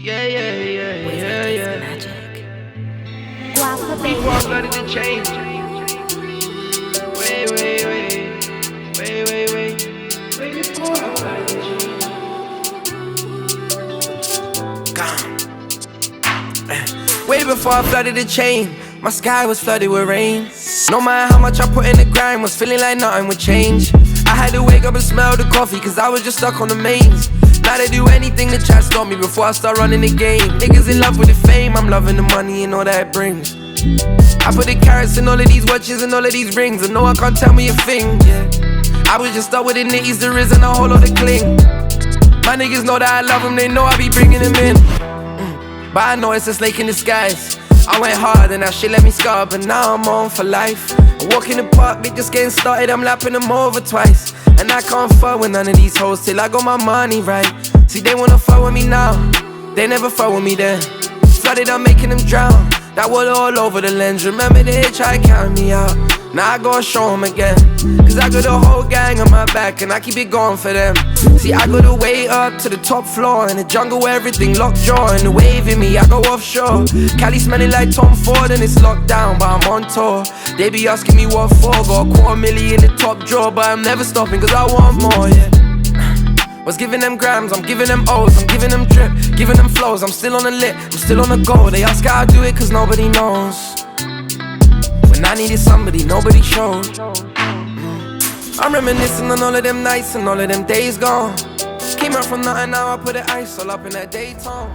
Yeah, yeah, yeah, yeah, yeah. Before I flooded the change. Wait, wait, wait. Wait, wait, wait. Wait before I flooded the change. Gone. Way before I flooded the chain, my sky was flooded with rain. No matter how much I put in the grind, was feeling like nothing would change. I had to wake up and smell the coffee, cause I was just stuck on the mains. Now they do anything to try to stop me before I start running the game. Niggas in love with the fame, I'm loving the money and all that it brings. I put the carrots in all of these watches and all of these rings, and no one can't tell me a thing, yeah. I was just stuck with the nitties, there isn't a whole lot of cling. My niggas know that I love them, they know I be bringing them in. But I know it's a snake in disguise. I went hard and that shit let me scar, but now I'm on for life. I walk in the park, they just getting started, I'm lapping them over twice. And I can't fuck with none of these hoes till I got my money right. See, they wanna fuck with me now, they never fuck with me then. Flooded, I'm making them drown. That water all over the lens. Remember they try counting me out. Now I gotta show them again, cause I got a whole gang on my back and I keep it going for them. See, I got the way up to the top floor in the jungle where everything lockjaw. And the wave in me, I go offshore. Cali smelling like Tom Ford and it's locked down, but I'm on tour. They be asking me what for, got $250,000 in the top drawer, but I'm never stopping cause I want more, yeah. Was giving them grams, I'm giving them O's, I'm giving them drip, giving them flows. I'm still on the lit, I'm still on the go. They ask how I do it cause nobody knows. When I needed somebody, nobody showed. I'm reminiscing on all of them nights and all of them days gone. Came out from nothing, now I put the ice all up in that Daytona.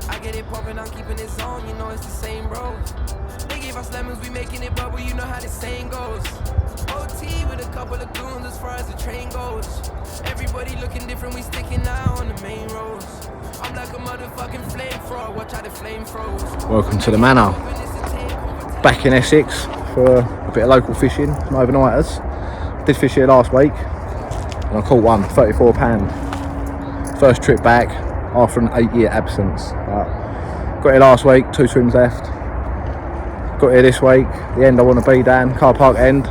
I get it poppin', I'm keeping it on, you know it's the same bros. They gave us lemons, we making it bubble, you know how the saying goes. OT with a couple of goons as far as the train goes. Everybody looking different, we sticking now on the main roads. I'm like a motherfucking flamethrower, watch how the flame froze. Welcome to the Manor. Back in Essex for a bit of local fishing, some overnighters. Did fish here last week and I caught one, £34. First trip back after an 8-year absence. Got here last week, 2 swims left. Got here this week, the end I want to be down, car park end.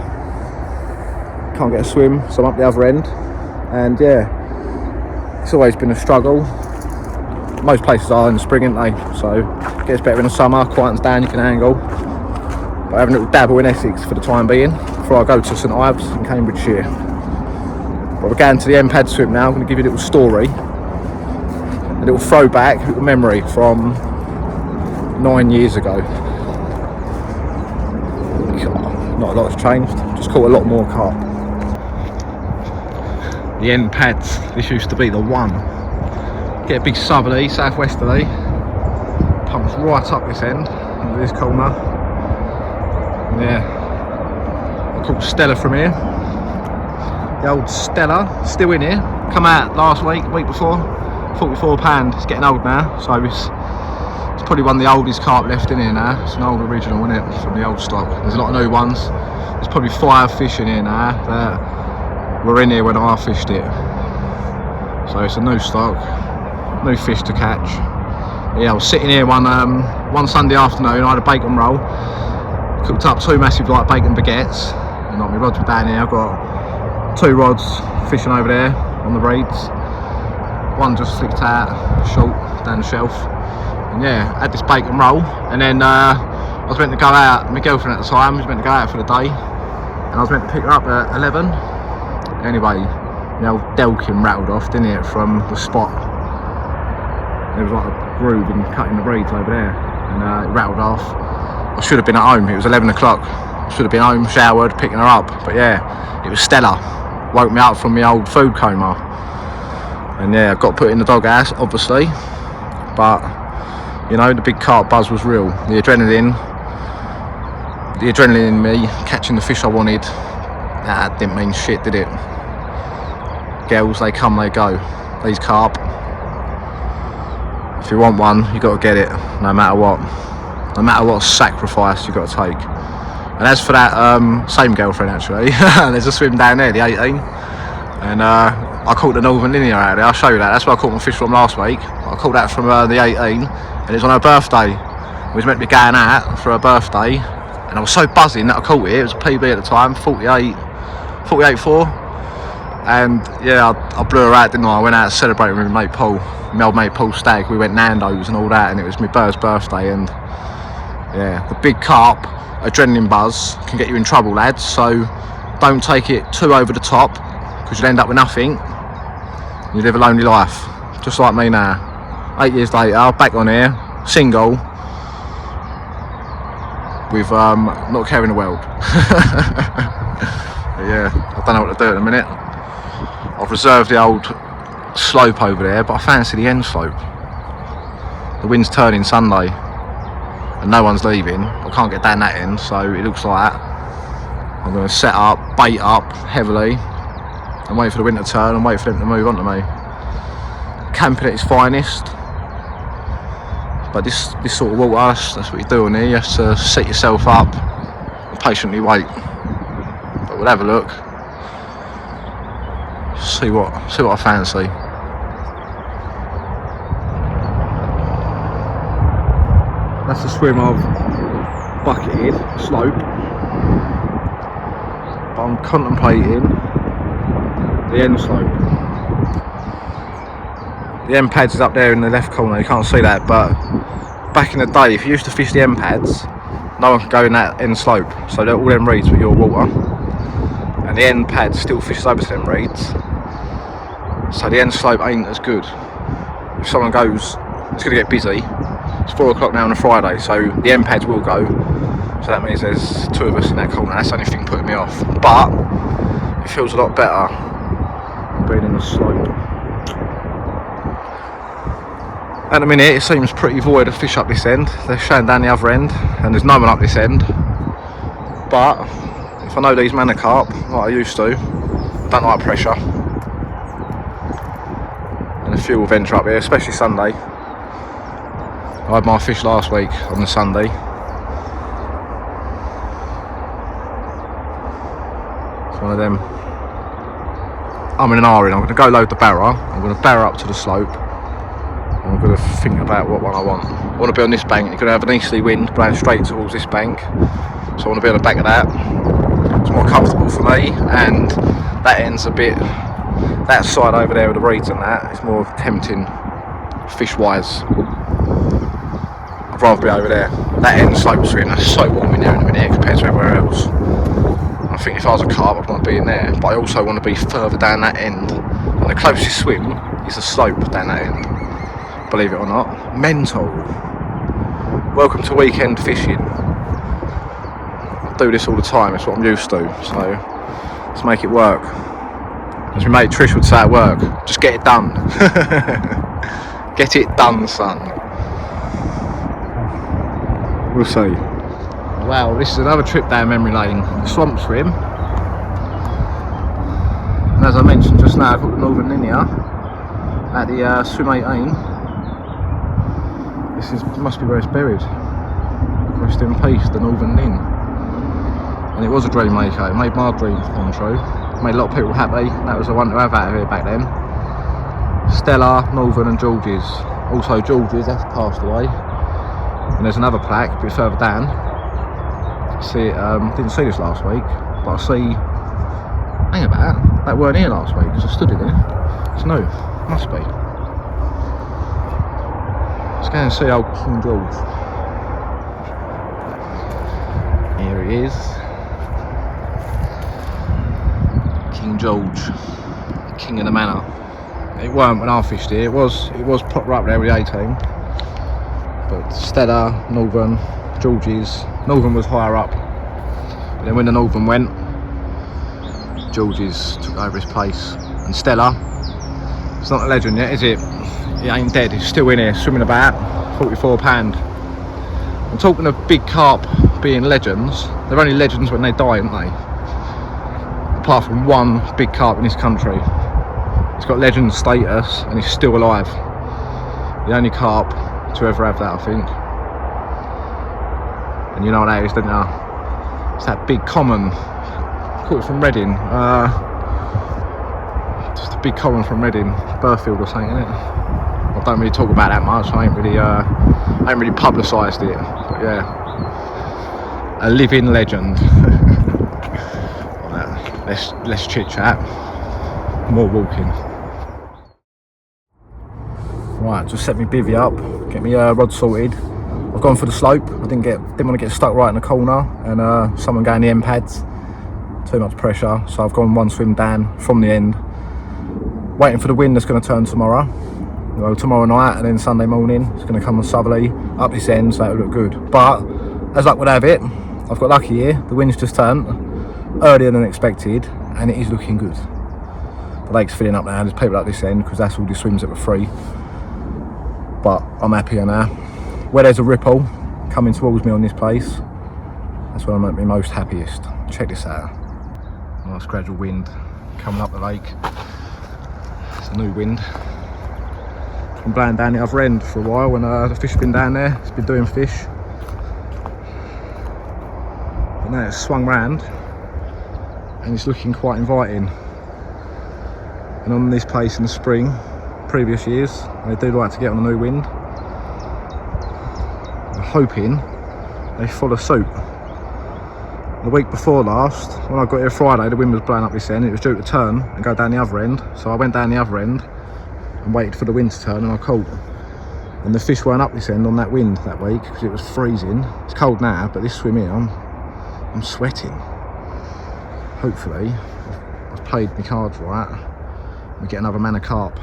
Can't get a swim, so I'm up the other end. And yeah, it's always been a struggle. Most places are in the spring, aren't they? So it gets better in the summer, quietens down, you can angle. But having a little dabble in Essex for the time being, before I go to St Ives in Cambridgeshire. But we're going to the M-Pad swim now. I'm going to give you a little story, a little throwback, a little memory from 9 years ago. Not a lot has changed, just caught a lot more carp. The end pads, this used to be the one. Get a big southerly, southwesterly, pumps right up this end, into this corner. And yeah, I caught Stella from here. The old Stella, still in here. Come out last week, week before, £44. It's getting old now, so it's probably one of the oldest carp left in here now. It's an old original, isn't it, from the old stock. There's a lot of new ones. There's probably 5 fish in here now that were in here when I fished it. So it's a new stock, new fish to catch. Yeah, I was sitting here one Sunday afternoon. I had a bacon roll, cooked up 2 massive like bacon baguettes, and like my rods were down here. I've got 2 rods fishing over there on the reeds. One just flicked out short down the shelf. And yeah, I had this bacon roll, and then I was meant to go out, my girlfriend at the time was meant to go out for the day, and I was meant to pick her up at 11. Anyway, the old Delkin rattled off, didn't it, from the spot. There was like a groove in cutting the reeds over there, and it rattled off. I should have been at home, it was 11 o'clock. I should have been home, showered, picking her up, but yeah, it was Stella. Woke me up from my old food coma. And yeah, I got put in the doghouse, obviously, but you know, the big carp buzz was real. The adrenaline in me, catching the fish I wanted, that didn't mean shit, did it? Girls, they come, they go. These carp, if you want one, you got to get it, no matter what. No matter what sacrifice you got to take. And as for that same girlfriend, actually, there's a swim down there, the 18, and I caught the Northern Linear out there. I'll show you that. That's where I caught my fish from last week. I caught that from the 18, and it was on her birthday. We was meant to be going out for her birthday, and I was so buzzing that I caught it. It was a PB at the time, 48.4, and yeah, I blew her out, didn't I? I went out celebrating with my mate Paul, my old mate Paul Stagg, we went Nando's and all that, and it was my birthday, and yeah, the big carp adrenaline buzz can get you in trouble, lads, so don't take it too over the top, because you'll end up with nothing. You live a lonely life, just like me now. 8 years later, back on here, single, with not caring the world. Yeah, I don't know what to do at the minute. I've reserved the old slope over there, but I fancy the end slope. The wind's turning Sunday and no one's leaving. I can't get down that end, so it looks like I'm going to set up, bait up heavily and wait for the wind to turn and wait for them to move on to me. Camping at its finest, but this sort of water, that's what you do on here. You have to set yourself up and patiently wait. But we'll have a look, see what I fancy. That's the swim I've bucketed, slope. But I'm contemplating the end slope. The end pads is up there in the left corner, you can't see that, but back in the day, if you used to fish the end pads, no one could go in that end slope, so all them reeds were your water, and the end pad still fishes over to them reeds, so the end slope ain't as good. If someone goes, it's going to get busy. It's 4 o'clock now on a Friday, so the end pads will go, so that means there's 2 of us in that corner. That's the only thing putting me off, but it feels a lot better being in the slope. At the minute it seems pretty void of fish up this end. They're showing down the other end and there's no one up this end, but if I know these Manor carp like I used to, I don't like pressure, and a few will venture up here, especially Sunday. I had my fish last week on the Sunday. It's one of them. I'm in an R-in. I'm going to go load the barra. I'm going to barra up to the slope. And I'm going to think about what one I want. I want to be on this bank. You're going to have an easterly wind blowing straight towards this bank. So I want to be on the back of that. It's more comfortable for me. And that end's a bit... that side over there with the reeds and that, it's more tempting fish-wise. I'd rather be over there. That end slope's so warm in there in a minute compared to everywhere else. I think if I was a carp I'd want to be in there, but I also want to be further down that end. And the closest swim is the slope down that end. Believe it or not. Mental. Welcome to weekend fishing. I do this all the time, it's what I'm used to, so let's make it work. As my mate Trish would say at work, just get it done. Get it done, son. We'll see. Wow, this is another trip down memory lane. The swamp swim. And as I mentioned just now, I've got the Northern Linear at the swim 18. This must be where it's buried. Rest in peace, the Northern Lin. And it was a dream maker. It made my dreams come true. Made a lot of people happy. That was the one to have out of here back then. Stella, Northern and George's. Also George's, that's passed away. And there's another plaque a bit further down. See it, didn't see this last week, but I see, hang about, that weren't here last week because I stood in it. It's new, must be. Let's go and see old King George. Here he is. King George, King of the Manor. It weren't when I fished here, it was proper up there with the 18. But Stella, Northern, George's. Northern was higher up. But then when the Northern went, George's took over his place. And Stella, it's not a legend yet, is it? He ain't dead, he's still in here, swimming about, 44 pound. I'm talking of big carp being legends. They're only legends when they die, aren't they? Apart from one big carp in this country. He's got legend status and he's still alive. The only carp to ever have that, I think. And you know what that is, don't you? It's that big common. Caught it from Reading. Just a big common from Reading, Burfield or something, isn't it? I don't really talk about that much. I ain't really publicised it. But yeah, a living legend. Let's chit chat. More walking. Right, just set me bivvy up, get me rod sorted. I've gone for the slope. I didn't want to get stuck right in the corner and someone going the end pads. Too much pressure, so I've gone one swim down from the end. Waiting for the wind that's going to turn tomorrow. Well, tomorrow night and then Sunday morning it's going to come on southerly up this end, so it'll look good. But as luck would have it, I've got lucky here. The wind's just turned earlier than expected, and it is looking good. The lake's filling up now. There's people up this end because that's all the swims that were free. But I'm happier now. Where there's a ripple coming towards me on this place, that's when I'm at my most happiest. Check this out. Nice gradual wind coming up the lake. It's a new wind. It's been blowing down the other end for a while when the fish have been down there. It's been doing fish. But now it's swung round and it's looking quite inviting. And on this place in the spring, previous years, they do like to get on a new wind. I'm hoping they follow suit. The week before last, when I got here Friday, the wind was blowing up this end. It was due to turn and go down the other end. So I went down the other end and waited for the wind to turn, and I caught. And the fish weren't up this end on that wind that week because it was freezing. It's cold now, but this swim here, I'm sweating. Hopefully, I've played my cards right. We get another Manor Carp.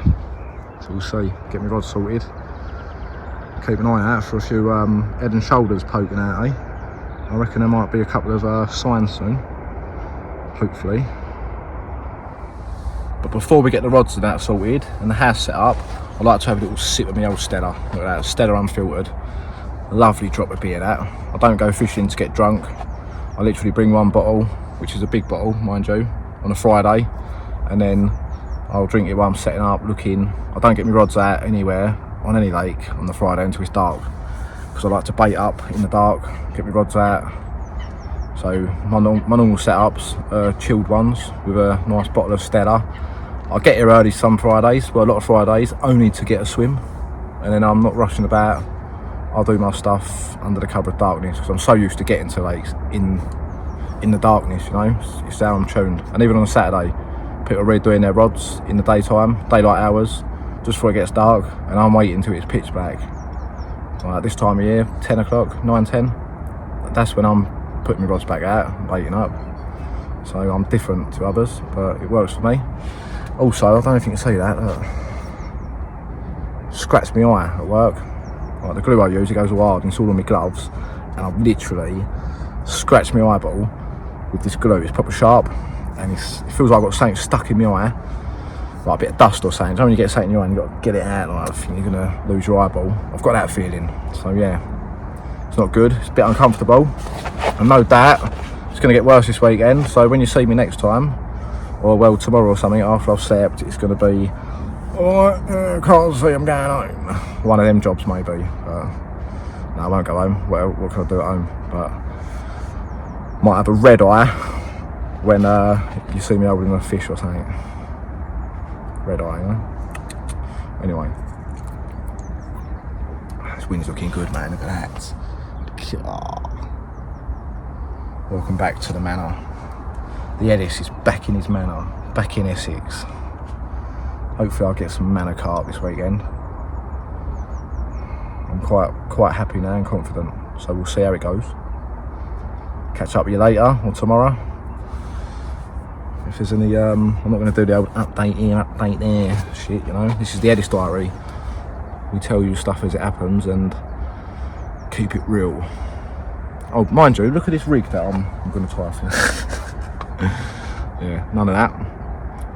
So we'll see. Get my rod sorted. Keep an eye out for a few head and shoulders poking out, eh? I reckon there might be a couple of signs soon. Hopefully. But before we get the rods and that sorted and the house set up, I'd like to have a little sip of my old Stella. Look at that, Stella unfiltered. A lovely drop of beer that. I don't go fishing to get drunk. I literally bring one bottle, which is a big bottle, mind you, on a Friday. And then I'll drink it while I'm setting up, looking. I don't get my rods out anywhere on any lake on the Friday until it's dark, because I like to bait up in the dark, get my rods out. So my normal setups, chilled ones with a nice bottle of Stella. I get here early some Fridays, well a lot of Fridays, only to get a swim, and then I'm not rushing about. I'll do my stuff under the cover of darkness because I'm so used to getting to lakes in the darkness, you know. It's how I'm tuned. And even on a Saturday, people are really doing their rods in the daytime, daylight hours, just before it gets dark, and I'm waiting until it's pitch black. Like this time of year, 10 o'clock, 9, 10, that's when I'm putting my rods back out and baiting up. So I'm different to others, but it works for me. Also, I don't know if you can see that, scratched my eye at work. Like the glue I use, it goes all hard and it's all on my gloves, and I've literally scratched my eyeball with this glue. It's proper sharp, and it feels like I've got something stuck in my eye, like a bit of dust or something. So when you get something in your eye and you've got to get it out, like I think you're going to lose your eyeball. I've got that feeling, so yeah, it's not good. It's a bit uncomfortable, and no doubt it's going to get worse this weekend. So when you see me next time, or well tomorrow or something, after I've slept, it's going to be, can't see, I'm going home. One of them jobs maybe, but no, I won't go home. What can I do at home? But might have a red eye when you see me holding a fish or something. Red eye, you know? Anyway, this wind's looking good, man. Look at that. Welcome back to the Manor. The Ellis is back in his Manor, back in Essex. Hopefully I'll get some Manor Carp this weekend. I'm quite happy now and confident, so we'll see how it goes. Catch up with you later or tomorrow. If there's any, I'm not going to do the old update here, update there shit, you know. This is the Ellis diary. We tell you stuff as it happens and keep it real. Oh, mind you, look at this rig that I'm going to tie off. Yeah, none of that.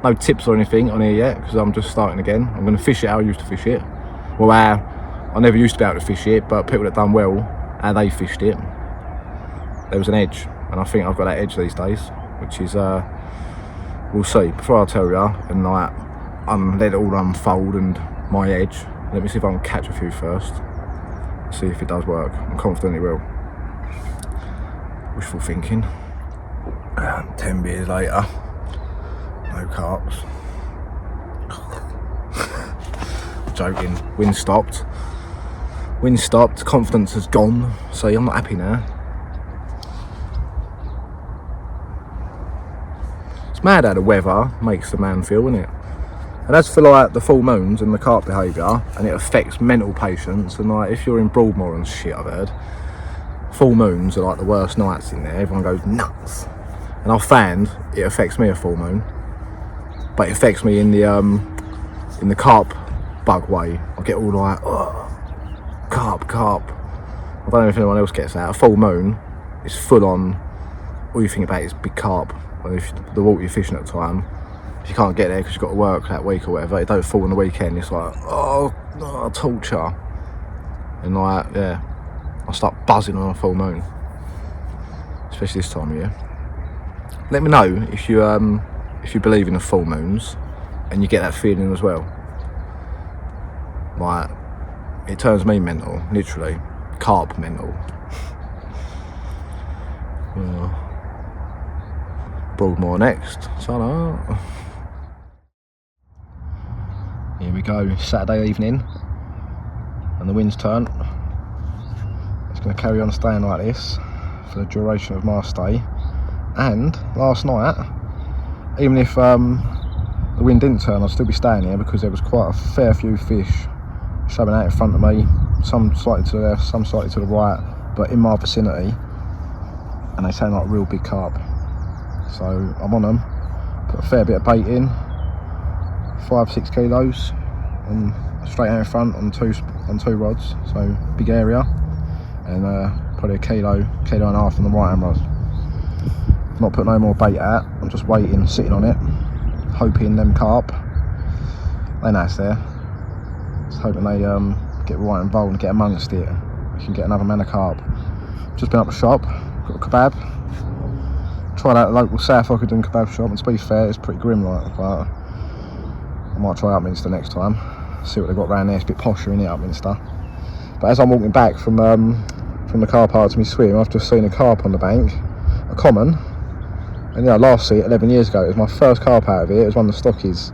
No tips or anything on here yet because I'm just starting again. I'm going to fish it how I used to fish it. Well, I never used to be able to fish it, but people that done well, how they fished it, there was an edge, and I think I've got that edge these days, which is, we'll see. Before I tell you and like let it all unfold and my edge, let me see if I can catch a few first. See if it does work. I'm confident it will. Wishful thinking. 10 beers later, no carps. Joking. Wind stopped, confidence has gone, so I'm not happy now. It's mad how the weather makes the man feel, isn't it? And as for like the full moons and the carp behaviour, and it affects mental patients, and like if you're in Broadmoor and shit, I've heard, full moons are like the worst nights in there. Everyone goes nuts. And I've found it affects me a full moon, but it affects me in the carp bug way. I get all like, oh, carp. I don't know if anyone else gets that. A full moon is full on. All you think about is big carp. And if the water you're fishing at the time, if you can't get there because you've got to work that week or whatever, it don't fall on the weekend. It's like, oh torture. And like, yeah, I start buzzing on a full moon, especially this time of year. Let me know if you believe in the full moons and you get that feeling as well. Like, it turns me mental, literally, carp mental. Broadmoor next, so here we go, Saturday evening, and the wind's turned. It's going to carry on staying like this for the duration of my stay. And last night, even if the wind didn't turn, I'd still be staying here because there was quite a fair few fish shoving out in front of me, some slightly to the left, some slightly to the right, but in my vicinity, and they sound like real big carp. So I'm on them, put a fair bit of bait in, 5-6 kilos, and straight out in front on two rods, so big area, and probably a kilo and a half on the right hand rod. Not put no more bait out, I'm just waiting, sitting on it, hoping them carp, they know it's there, just hoping they get right involved and get amongst it, we can get another Manor carp. Just been up the shop, got a kebab, tried out the local South Ockenden kebab shop, and to be fair, it's pretty grim like, but I might try Upminster next time, see what they've got around there. It's a bit posher in it, Upminster. But as I'm walking back from the car park to my swim, I've just seen a carp on the bank, a common, and yeah, last see it 11 years ago. It was my first carp out of it. It was one of the stockies.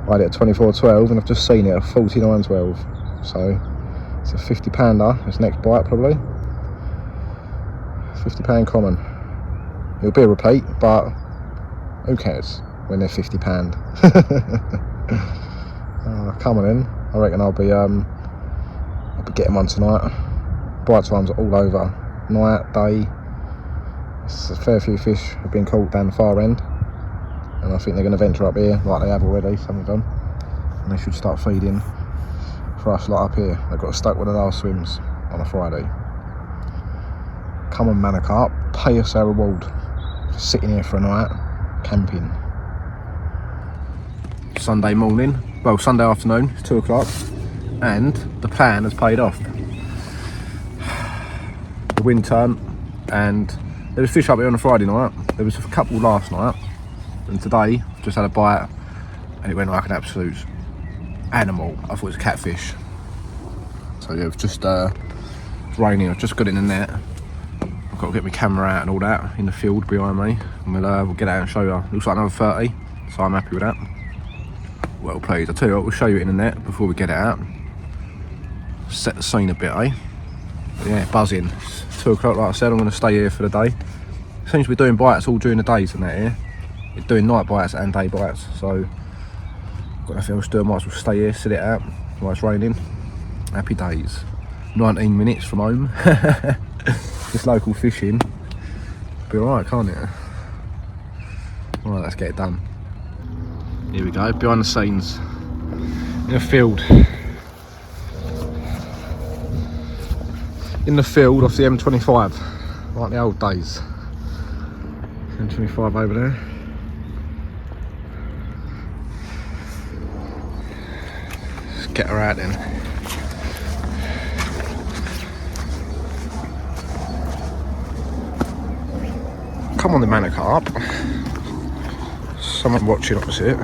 I had it at 24.12, and I've just seen it at 49.12. So it's a 50 pounder. It's next bite probably. £50 common. It'll be a repeat, but who cares when they're £50. Come on in. I reckon I'll be getting one tonight. Bite times are all over. Night, day. It's a fair few fish have been caught down the far end, and I think they're going to venture up here like they have already, some of them, and they should start feeding for us lot up here. They've got stuck with the last swims on a Friday. Come on Manor carp, pay us our reward for sitting here for a night camping. Sunday morning, well Sunday afternoon, it's 2 o'clock, and the plan has paid off. The wind turned, and there was fish up here on a Friday night. There was a couple last night, and today I've just had a bite, and it went like an absolute animal. I thought it was a catfish. So yeah, it was just raining. I've just got it in the net. I've got to get my camera out and all that in the field behind me, and we'll get out and show you. Looks like another 30, so I'm happy with that. Well played. I'll tell you what, we'll show you it in the net before we get it out. Set the scene a bit, eh? But yeah, buzzing. It's 2 o'clock, like I said. I'm going to stay here for the day. Seems to be doing bites all during the days and that here. It's doing night bites and day bites, so got nothing else to do. I might as well stay here, sit it out while it's raining. Happy days. 19 minutes from home. Just local fishing. Be alright, can't it? Alright, let's get it done. Here we go, behind the scenes in a field. In the field off the M25, like the old days. M25 over there. Let's get her out then. Come on the Manor carp. Someone watching opposite.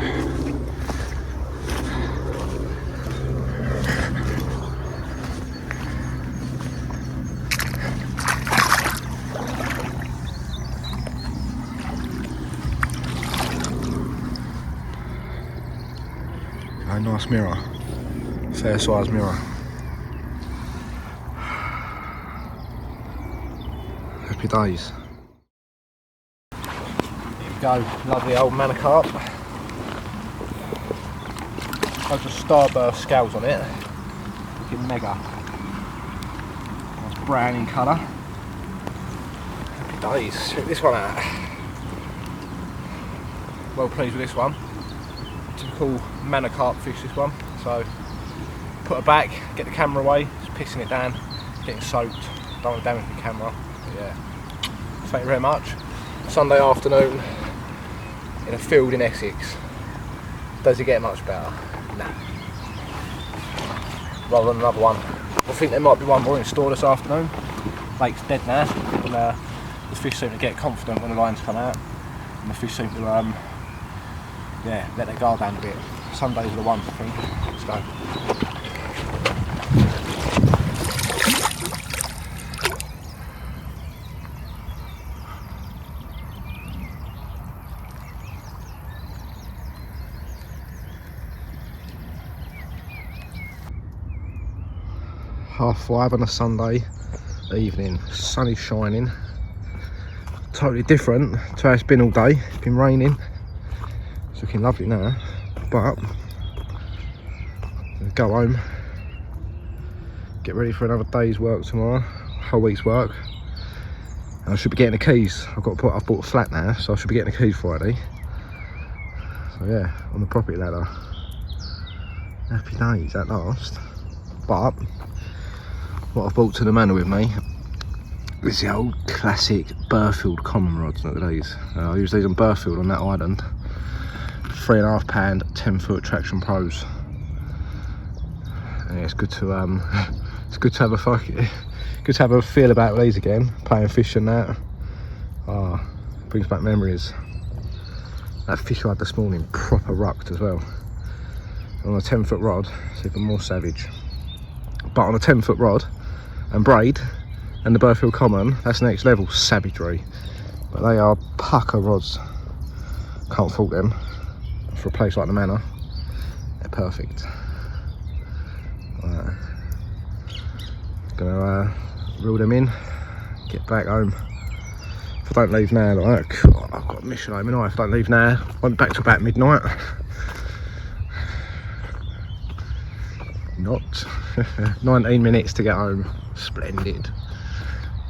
A nice mirror, fair size mirror. Happy days. Here we go, lovely old Manor carp. Loads of starburst scales on it. Looking mega. Nice brown in colour. Happy days. Check this one out. Well pleased with this one. Typical Manor carp fish, this one. So put her back, get the camera away. It's pissing it down, getting soaked. Don't want to damage the camera. But yeah. Thank you very much. Sunday afternoon in a field in Essex. Does it get much better? Nah. Rather than another one. I think there might be one more in store this afternoon. Lake's dead now. And, the fish seem to get confident when the lines come out. And the fish seem to yeah, let their guard down a bit. Sundays are the ones, I think. Let's go. 5:30 on a Sunday evening. Sun is shining. Totally different to how it's been all day. It's been raining. It's looking lovely now. But I'll go home, get ready for another day's work tomorrow, whole week's work. And I should be getting the keys. I've bought a flat now, so I should be getting the keys Friday. So yeah, on the property ladder. Happy days at last. But what I've brought to the manor with me is the old classic Burfield common rods. Look at these. I use these on Burfield on that island. 3.5 pound 10-foot traction pros. And yeah, it's good to it's good to have a feel about these again, playing fish and that. Brings back memories. That fish I had this morning, proper rucked as well. On a 10-foot rod, it's even more savage. But on a 10-foot rod and braid and the Burfield common, that's next level savagery. But they are pucker rods. Can't fault them. For a place like the Manor, they're perfect. Right. Gonna reel them in, get back home. If I don't leave now, like, I've got a mission home, and if I don't leave now, I'll be back to about midnight. Not 19 minutes to get home. Splendid.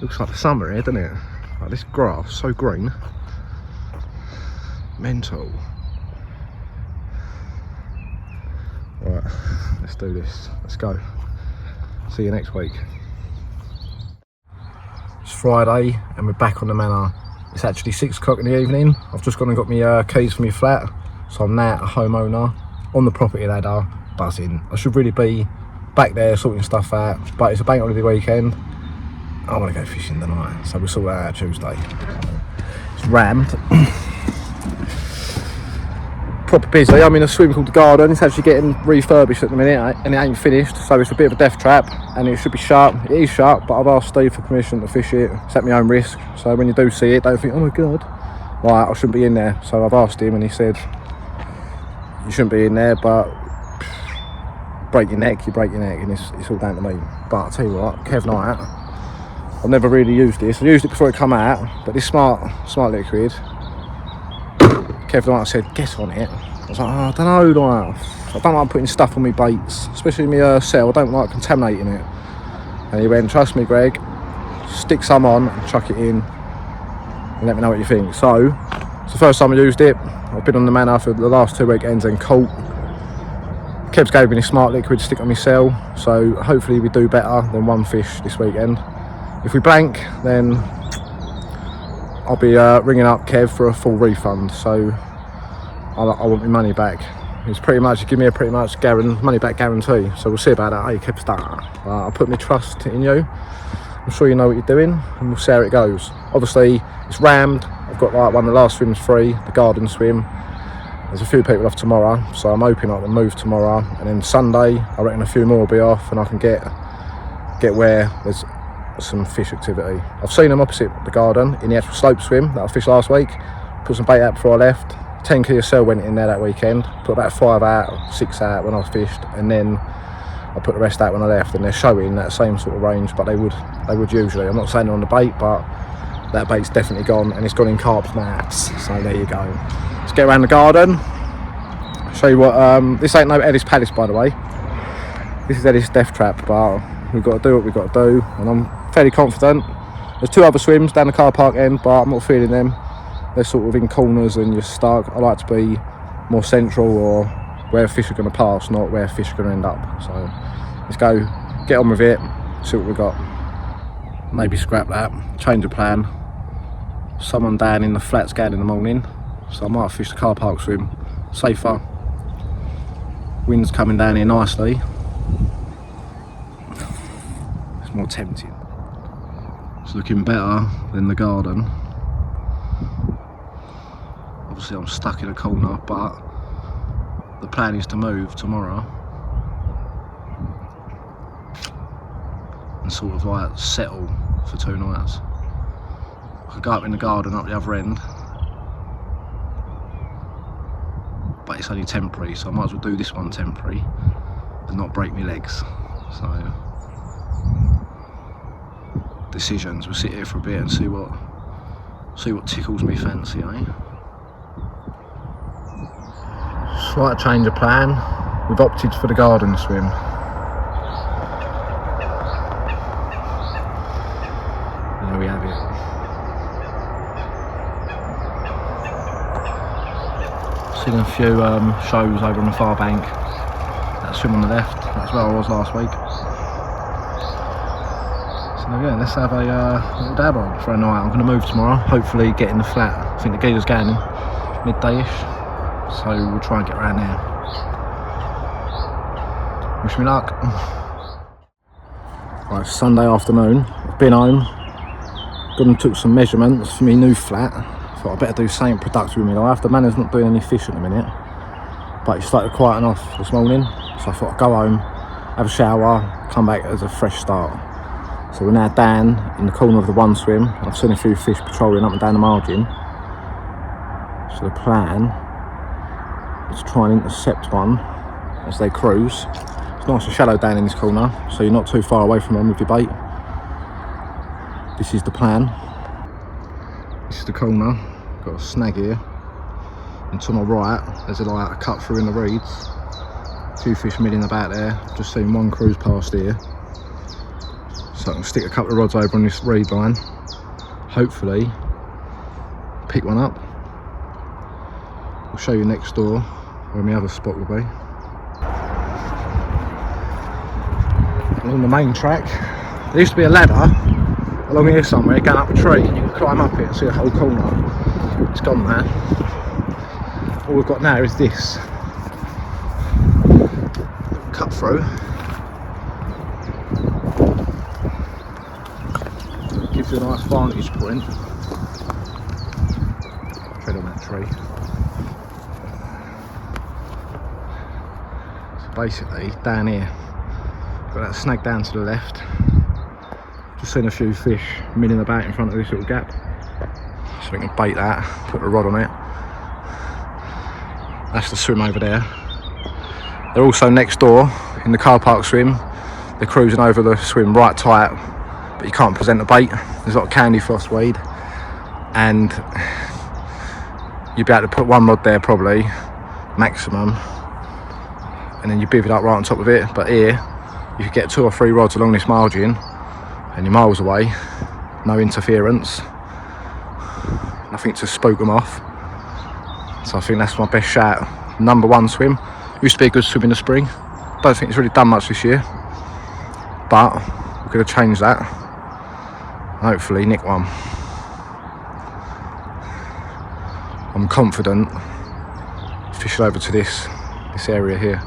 Looks like the summer here, doesn't it? Like this grass, so green. Mental. Right, let's do this. Let's go. See you next week. It's Friday and we're back on the Manor. It's actually 6 o'clock in the evening. I've just gone and got my keys for my flat. So I'm now a homeowner on the property ladder, buzzing. I should really be back there sorting stuff out, but it's a bank holiday weekend. I want to go fishing tonight, so we'll sort that out Tuesday. It's rammed. Proper busy. I'm in a swim called the Garden. It's actually getting refurbished at the minute and it ain't finished, so it's a bit of a death trap and it should be shut. It is shut, but I've asked Steve for permission to fish it. It's at my own risk, so when you do see it, don't think, oh my god, right, I shouldn't be in there. So I've asked him and he said you shouldn't be in there, but break your neck, you break your neck, and it's all down to me. But I'll tell you what, Kev Knight, I've never really used this. I used it before it come out, but this smart liquid, Kev Knight said, get on it. I was like, oh, I don't know, like, I don't like putting stuff on my baits, especially my cell. I don't like contaminating it. And he went, trust me, Greg, stick some on and chuck it in and let me know what you think. So, it's the first time I used it. I've been on the Manor for the last 2 weekends and caught. Kev's gave me a smart liquid to stick on my cell, so hopefully we do better than one fish this weekend. If we blank, then I'll be ringing up Kev for a full refund, so I want my money back. It's pretty much, give me a pretty much money back guarantee, so we'll see about that. Hey, Kev Star, I put my trust in you. I'm sure you know what you're doing, and we'll see how it goes. Obviously, it's rammed. I've got like one of the last swims free, the garden swim. There's a few people off tomorrow, so I'm hoping I can move tomorrow, and then Sunday I reckon a few more will be off and I can get where there's some fish activity. I've seen them opposite the garden in the actual slope swim that I fished last week. Put some bait out before I left. 10 kilo cell went in there that weekend. Put about 5 out, 6 out when I fished, and then I put the rest out when I left, and they're showing that same sort of range, but they would usually. I'm not saying they're on the bait, but that bait's definitely gone, and it's gone in Carp's mats, so there you go. Let's get around the garden, show show you what, this ain't no Ellis Palace, by the way. This is Ellis Death Trap, but we've got to do what we've got to do, and I'm fairly confident. There's 2 other swims down the car park end, but I'm not feeling them. They're sort of in corners and you're stuck. I like to be more central, or where fish are going to pass, not where fish are going to end up. So let's go, get on with it, see what we've got. Maybe scrap that, change the plan. Someone down in the flat scan in the morning, so I might fish the car park swim. Safer. Wind's coming down here nicely. It's more tempting. It's looking better than the garden. Obviously I'm stuck in a corner, but the plan is to move tomorrow and sort of like settle for 2 nights. I could go up in the garden up the other end, but it's only temporary, so I might as well do this one temporary and not break my legs. So decisions. We'll sit here for a bit and see what tickles me fancy, eh? Slight change of plan. We've opted for the garden swim. There we have it. Seen a few shows over on the far bank. That swim on the left, that's where I was last week. So yeah, let's have a little dab on for a night. I'm going to move tomorrow, hopefully get in the flat. I think the geezer's going in midday-ish, so we'll try and get around there. Wish me luck. Right, it's Sunday afternoon. I've been home, gone and took some measurements for my new flat. Thought I'd better do something productive with my life. The Manor's not doing any fish at the minute, but he started quieting off this morning, so I thought I'd go home, have a shower, come back as a fresh start. So we're now down in the corner of the one swim. I've seen a few fish patrolling up and down the margin. So the plan is to try and intercept one as they cruise. It's nice and shallow down in this corner, so you're not too far away from them with your bait. This is the plan. This is the corner. Got a snag here, and to my right there's a cut through in the reeds. A few fish milling about there. Just seen one cruise past here, so I can stick a couple of rods over on this reed line, hopefully pick one up. I'll show you next door where my other spot will be. Along the main track there used to be a ladder along here somewhere going up a tree, and you can climb up it and see the whole corner. It's gone now. All we've got now is this cut through. Gives you a nice vantage point. Tread on that tree. So basically down here, got that snag down to the left. Just seen a few fish milling about in front of this little gap. So we can bait that, put a rod on it. That's the swim over there. They're also next door in the car park swim. They're cruising over the swim right tight, but you can't present the bait. There's a lot of candy floss weed, and you'll be able to put one rod there probably, maximum, and then you biv it up right on top of it. But here, you could get 2 or 3 rods along this margin, and you're miles away, no interference. Nothing to spook them off. So I think that's my best shout. Number 1 swim. Used to be a good swim in the spring. Don't think it's really done much this year, but we're going to change that. Hopefully nick one. I'm confident fishing over to this area here.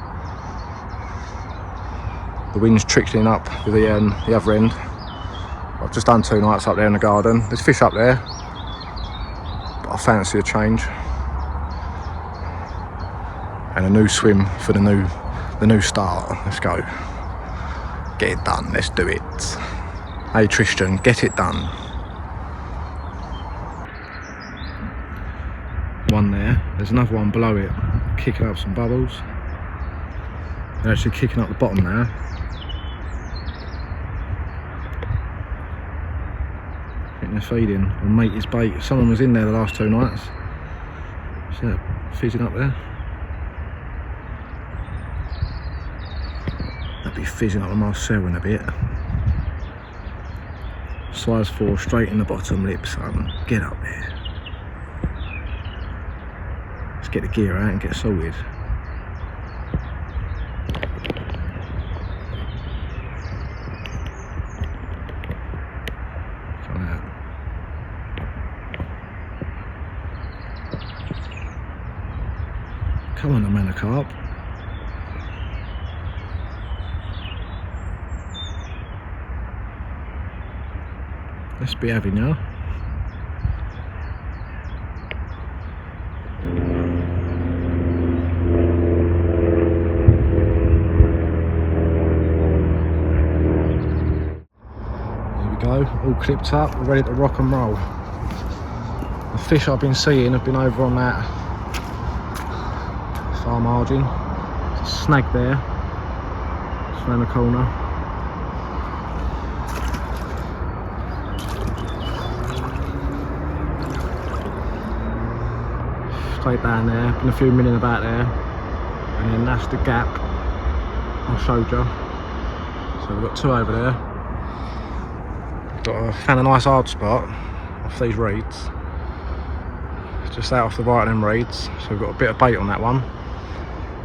The wind's trickling up with the other end. I've just done 2 nights up there in the garden. There's fish up there, but I fancy a change. And a new swim for the new start. Let's go. Get it done. Let's do it. Hey Tristan, get it done. One there. There's another one below it, kicking up some bubbles. They're actually kicking up the bottom now. I think they're feeding on mate's bait. Someone was in there the last 2 nights. See that fizzing up there? be fizzing up on my cell in a bit. Size 4 straight in the bottom lip, son. Get up there. Let's get the gear out and get sorted. Come out. Come on, the Manor Carp. Let's be happy now. There we go, all clipped up, we're ready to rock and roll. The fish I've been seeing have been over on that far margin. There's a snag there, just around the corner. Straight down there, been a few milling about there, and then that's the gap I showed you. So we've got 2 over there. Found a nice hard spot off these reeds, just out off the right of them reeds. So we've got a bit of bait on that one,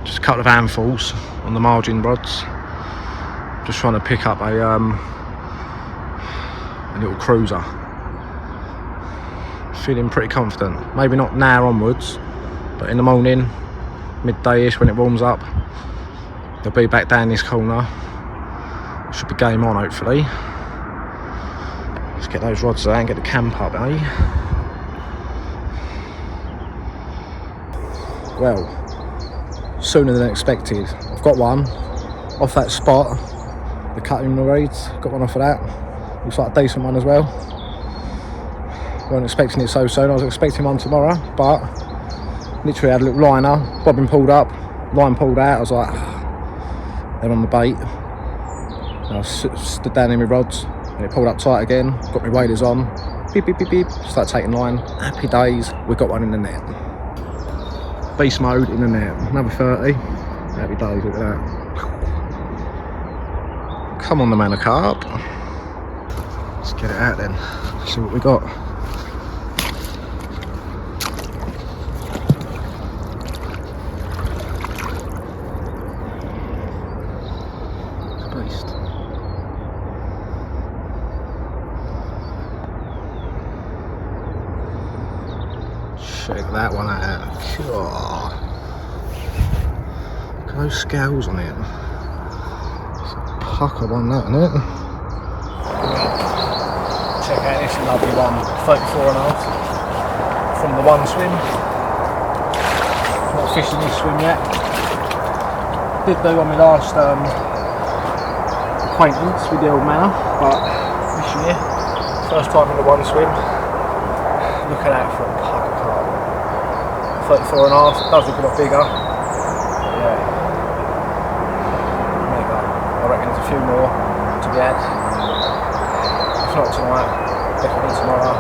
just a couple of handfuls on the margin rods. Just trying to pick up a little cruiser. Feeling pretty confident. Maybe not now onwards, but in the morning, midday-ish when it warms up, they'll be back down this corner. Should be game on, hopefully. Let's get those rods out and get the camp up, eh? Well, sooner than expected. I've got one off that spot, the cutting the reeds. Got one off of that. Looks like a decent one as well. Weren't expecting it so soon. I was expecting one tomorrow, but literally had a little liner, bobbin pulled up, line pulled out. I was like, they're on the bait. And I stood down in my rods, and it pulled up tight again. Got my waders on, beep beep beep beep. Start taking line. Happy days. We got one in the net. Beast mode in the net. Another 30. Happy days. Look at that. Come on, the Manor Carp. Let's get it out then. See what we got. Check that one out. God. Look at those scales on it. It's a pucker one, that, isn't it? Check out this lovely one, 34.5 from the one swim. Not fishing this swim yet. Did do on my last acquaintance with the old Manor, but this year, first time in the one swim. Looking out for a pucker carp. 34.5, does look a lot bigger. Yeah. Mega. I reckon there's a few more to be had. If not tonight, definitely tomorrow.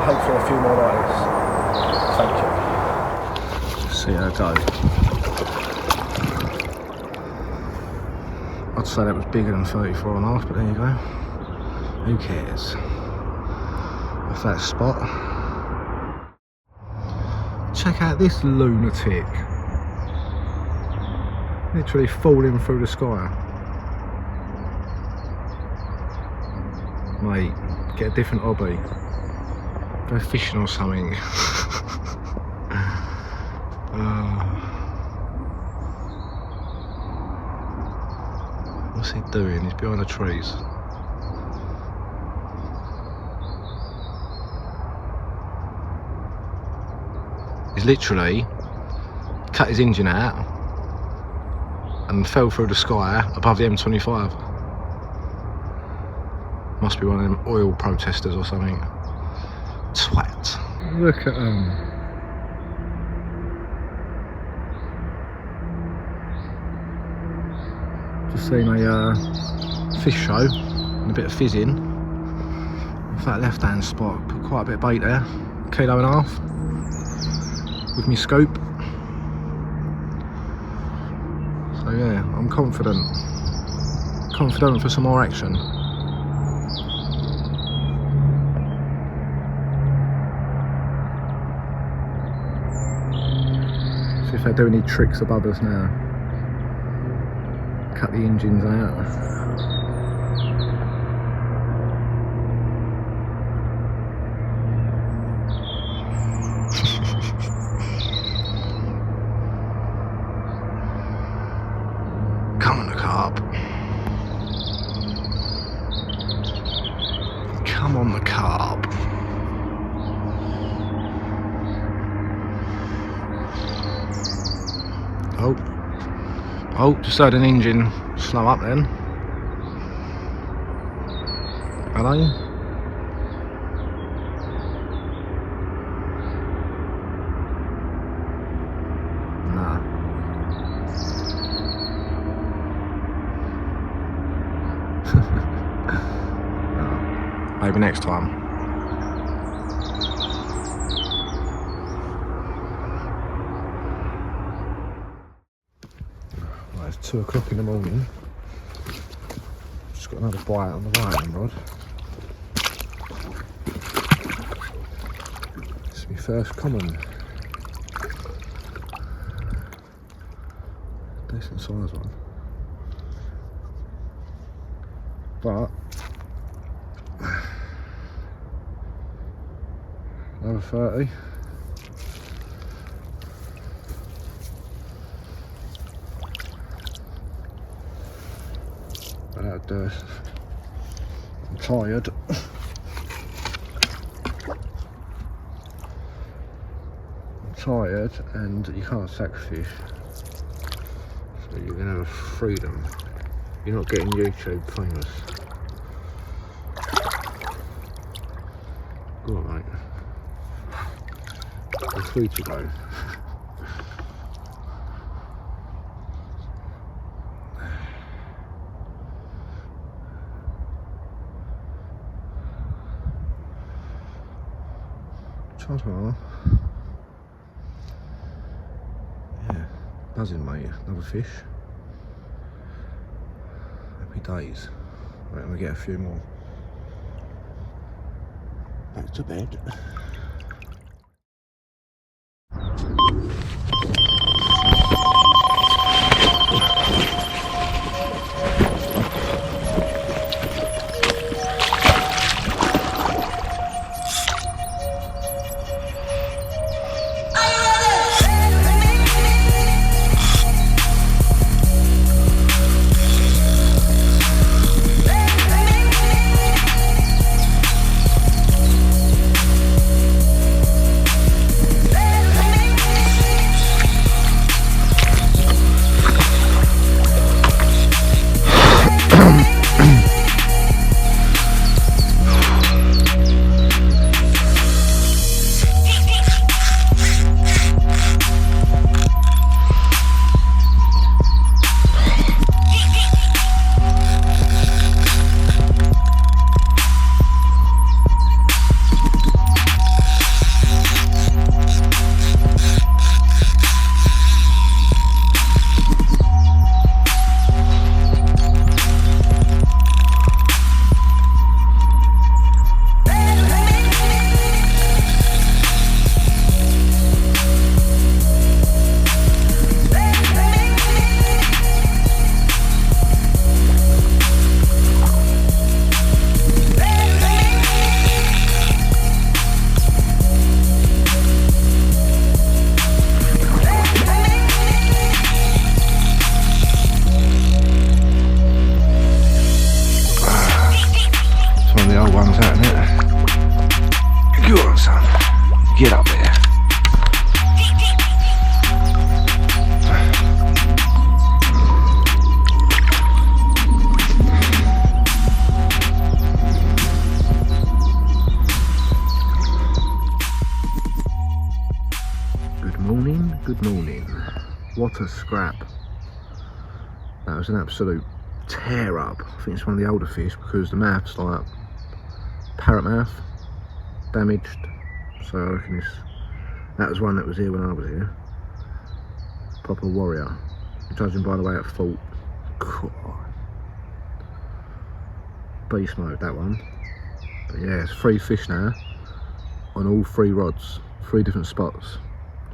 Hopefully a few more like this. Thank you. See how it goes. I'd say that was bigger than 34.5, but there you go. Who cares? Off that spot. Check out this lunatic. Literally falling through the sky. Mate, get a different hobby. Go fishing or something. What's he doing? He's behind the trees. He's literally cut his engine out and fell through the sky above the M25. Must be one of them oil protesters or something. Twat. Look at him. Just seen a fish show and a bit of fizzing. Off that left hand spot, put quite a bit of bait there. 1.5 kilos. With me scope. So yeah, I'm confident. Confident for some more action. See if they do any tricks above us now. Cut the engines out. Come on the Carp. Come on the Carp. Oh, just heard an engine slow up then. Hello? Nah. No. Maybe next time. It's 2 o'clock in the morning. Just got another bite on the wiring rod. It's my first common. Decent size one. But another 30. I'm tired. I'm tired, and you can't sacrifice. So you're gonna have freedom. You're not getting YouTube famous. Go on, mate. There's 3 to go. Ta-ta. Yeah, buzzing, mate. Another fish. Happy days. Right, I'm gonna get a few more. Back to bed. Get up there. Good morning. What a scrap. That was an absolute tear up. I think it's one of the older fish because the mouth's like parrot mouth, damaged. So I reckon that was one that was here when I was here. Proper warrior. Judging by the way it fought, Beast mode, that one. But yeah, it's 3 fish now on all 3 rods, 3 different spots.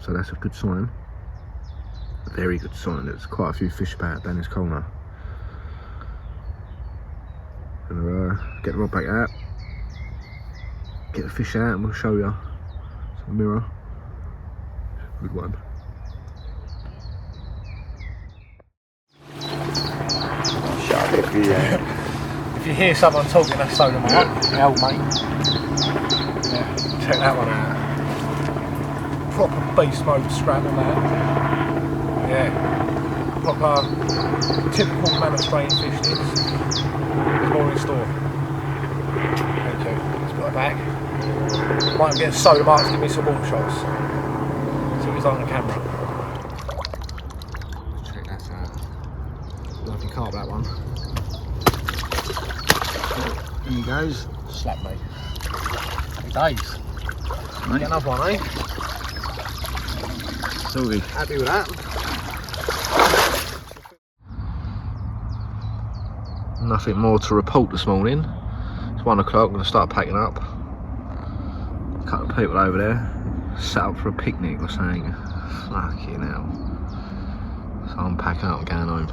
So that's a good sign. A very good sign. There's quite a few fish about down this corner. And get the rod back out, get the fish out, and we'll show you. It's a mirror. Good one. Shut it, yeah. If you hear someone talking, that's Soda Mark, my old mate. Yeah, check that one out. Proper beast mode strap on that. Yeah, proper typical Manor strain fish this. There's more in store. Thank you. Let's put it back. Might get Soda Mark to give me some water shots. See what's on the camera. Check that out. Lovely carp, that one. Here he goes. Slap me. Happy days. Get another one, eh? So good. Happy with that. Nothing more to report this morning. It's 1 o'clock, I'm going to start packing up. A couple of people over there set up for a picnic or something. Fucking hell. So I'm packing up and going home.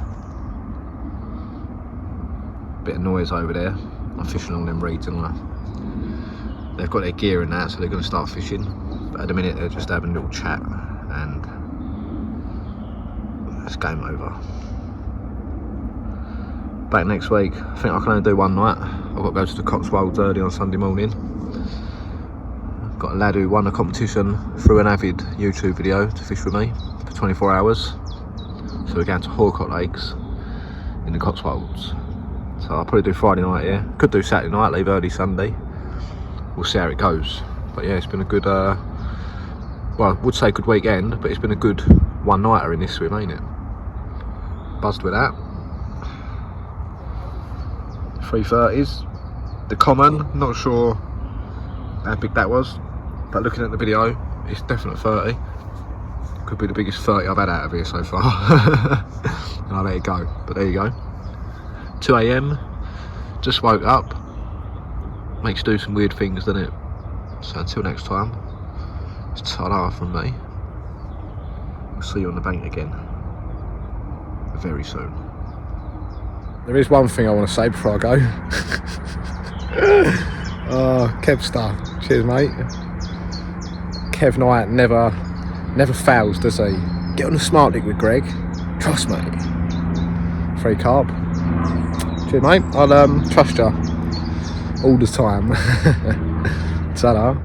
Bit of noise over there. I'm fishing on them reeds and they've got their gear in that, so they're going to start fishing. But at the minute they're just having a little chat and it's game over. Back next week. I think I can only do one night. I've got to go to the Cotswolds early on Sunday morning. I've got a lad who won a competition through an Avid YouTube video to fish with me for 24 hours. So we're going to Horcott Lakes in the Cotswolds. So I'll probably do Friday night here. Could do Saturday night, leave early Sunday. We'll see how it goes. But yeah, it's been a good, well, I would say good weekend, but it's been a good one-nighter in this swim, ain't it? Buzzed with that. 330s. The common, not sure how big that was, but looking at the video, it's definite 30. Could be the biggest 30 I've had out of here so far. And I'll let it go, but there you go. 2 AM, just woke up. Makes you do some weird things, doesn't it? So until next time, it's ta-ra from me. I'll see you on the bank again very soon. There is one thing I want to say before I go. Oh, Kev stuff. Cheers, mate. Kev Knight never fails, does he? Get on the smart lick with Greg. Trust me. Free carb. Cheers, mate. I'll trust you all the time. Ta-da.